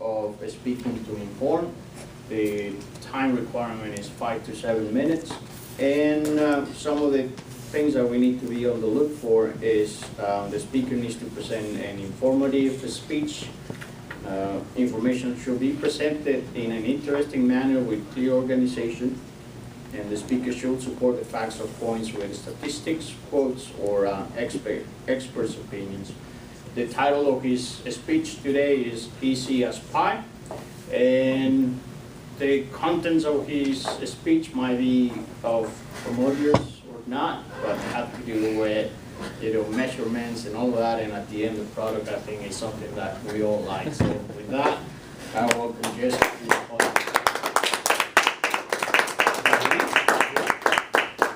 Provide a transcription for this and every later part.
of speaking to inform. The time requirement is 5 to 7 minutes. And some of the things that we need to be on the look for is the speaker needs to present an informative speech. Information should be presented in an interesting manner with clear organization, and the speaker should support the facts or points with statistics, quotes, or experts' opinions. The title of his speech today is Easy as Pie, and the contents of his speech might be of commodious or not, but have to do with measurements and all of that, and at the end the product I think is something that we all like. So with that, I welcome Jesse to the podium.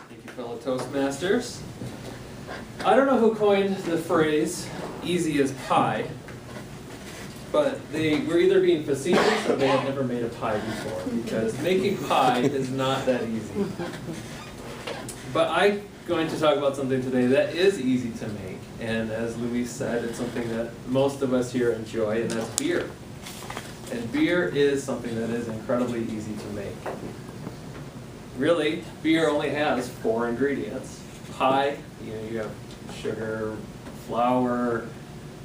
Thank you, fellow Toastmasters. I don't know who coined the phrase easy as pie, but they were either being facetious or they had never made a pie before, because making pie is not that easy. But I'm going to talk about something today that is easy to make, and as Luis said, it's something that most of us here enjoy, and that's beer. And beer is something that is incredibly easy to make. Really, beer only has 4 ingredients. Pie, you have sugar, flour,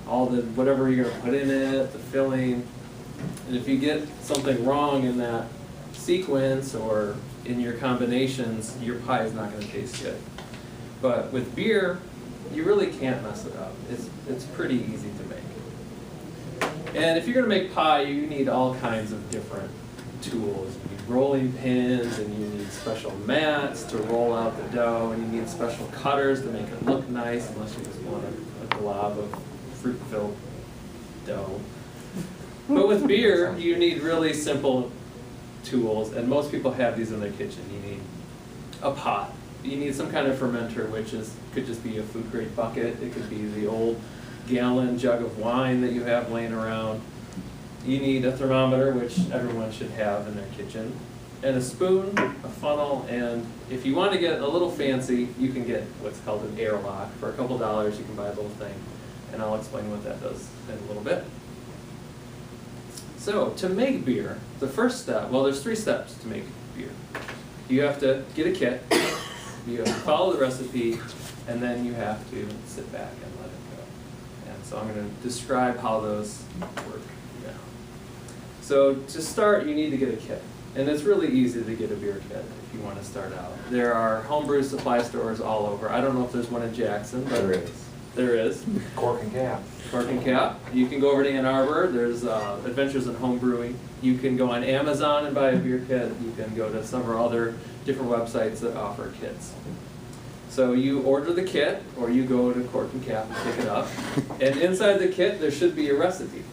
all the whatever you're going to put in it, the filling. And if you get something wrong in that sequence or in your combinations, your pie is not going to taste good. But with beer, you really can't mess it up. It's pretty easy to make. And if you're going to make pie, you need all kinds of different tools. You need rolling pins, and you need special mats to roll out the dough, and you need special cutters to make it look nice, unless you just want a glob of fruit-filled dough. But with beer, you need really simple tools, and most people have these in their kitchen. You need a pot. You need some kind of fermenter, which could just be a food-grade bucket. It could be the old gallon jug of wine that you have laying around. You need a thermometer, which everyone should have in their kitchen, and a spoon, a funnel, and if you want to get a little fancy, you can get what's called an airlock. For a couple dollars, you can buy a little thing, and I'll explain what that does in a little bit. So, to make beer, the first step, well, there's 3 steps to make beer. You have to get a kit, you have to follow the recipe, and then you have to sit back and let it go. And so I'm going to describe how those work now. So to start, you need to get a kit. And it's really easy to get a beer kit if you want to start out. There are homebrew supply stores all over. I don't know if there's one in Jackson, but There is. There is. Cork and cap. Cork and cap. You can go over to Ann Arbor. There's Adventures in Home Brewing. You can go on Amazon and buy a beer kit. You can go to some other different websites that offer kits. So you order the kit, or you go to Cork and Cap and pick it up. And inside the kit, there should be a recipe.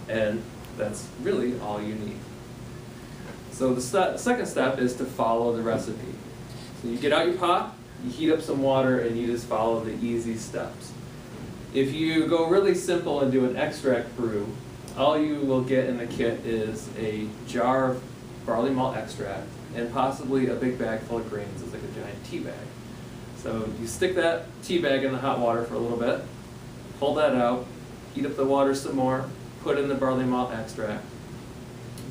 And that's really all you need. So the second step is to follow the recipe. So you get out your pot, you heat up some water, and you just follow the easy steps. If you go really simple and do an extract brew, all you will get in the kit is a jar of barley malt extract and possibly a big bag full of grains. It's like a giant tea bag. So you stick that tea bag in the hot water for a little bit, pull that out, heat up the water some more, put in the barley malt extract,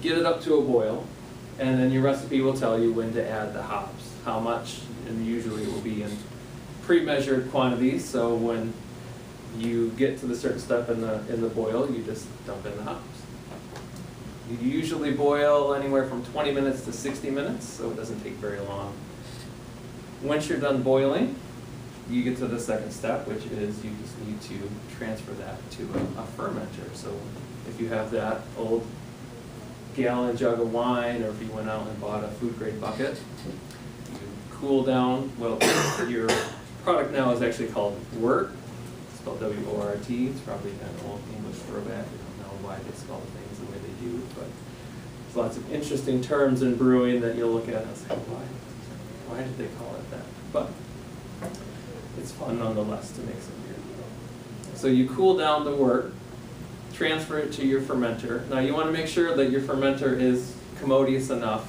get it up to a boil, and then your recipe will tell you when to add the hops, how much, and usually it will be in pre-measured quantities, so when you get to the certain step in the boil, you just dump in the hops. You usually boil anywhere from 20 minutes to 60 minutes, so it doesn't take very long. Once you're done boiling, you get to the second step, which is you just need to transfer that to a fermenter. So if you have that old gallon jug of wine, or if you went out and bought a food-grade bucket, you cool down. Well, your product now is actually called wort. It's spelled W-O-R-T. It's probably an old English throwback. I don't know why they spell things the way they do, but there's lots of interesting terms in brewing that you'll look at and say, why did they call it that? But it's fun nonetheless to make some beer. So you cool down the wort, transfer it to your fermenter. Now you want to make sure that your fermenter is commodious enough,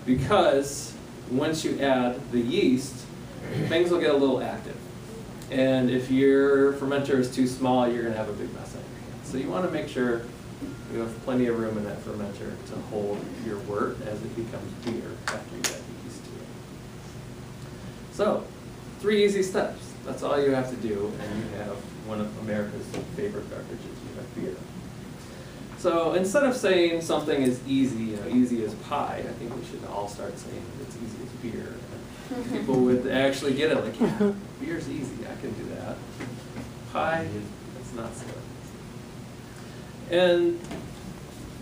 because once you add the yeast, things will get a little active. And if your fermenter is too small, you're going to have a big mess on your hands. So you want to make sure You have plenty of room in that fermenter to hold your wort as it becomes beer after you got yeast to it. So, 3 easy steps. That's all you have to do, and you have one of America's favorite beverages. You have beer. So instead of saying something is easy, easy as pie, I think we should all start saying it's easy as beer. And people would actually get it, like, yeah, beer's easy, I can do that. Pie, it's not so easy. And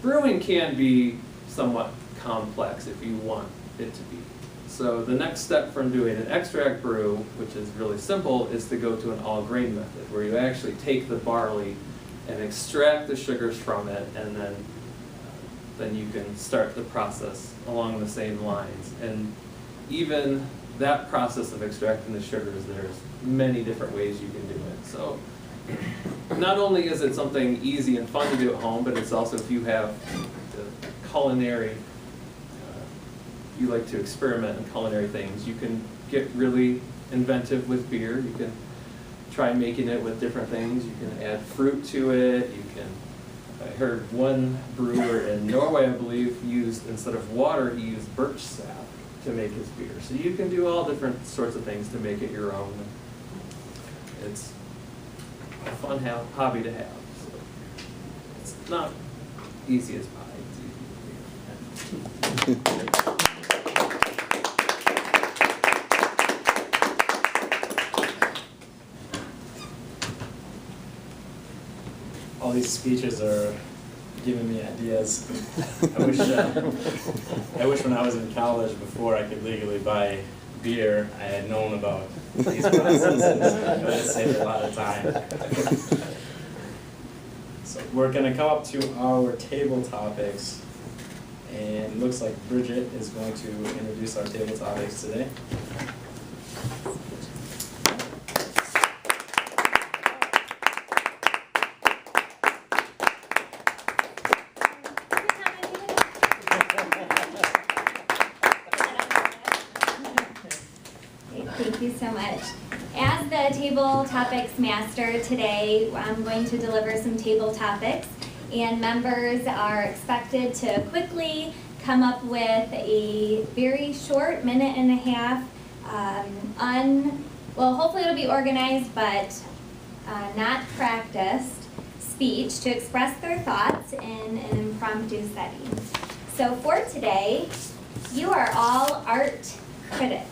brewing can be somewhat complex if you want it to be. So the next step from doing an extract brew, which is really simple, is to go to an all-grain method, where you actually take the barley and extract the sugars from it, and then you can start the process along the same lines. And even that process of extracting the sugars, there's many different ways you can do it. So not only is it something easy and fun to do at home, but it's also, if you have the culinary, you like to experiment in culinary things, you can get really inventive with beer. You can try making it with different things. You can add fruit to it. You can, I heard one brewer in Norway, I believe, used, instead of water, he used birch sap to make his beer. So you can do all different sorts of things to make it your own. It's a fun hobby to have. So it's not easy as pie, it's easy as beer. All these speeches are giving me ideas. I wish when I was in college, before I could legally buy beer, I had known about these processes. It would have saved a lot of time. So we're going to come up to our table topics, and it looks like Bridget is going to introduce our table topics today. Thank you so much. As the table topics master today, I'm going to deliver some table topics, and members are expected to quickly come up with a very short 1.5 minute, hopefully it'll be organized but not practiced speech to express their thoughts in an impromptu setting. So for today, you are all art critics.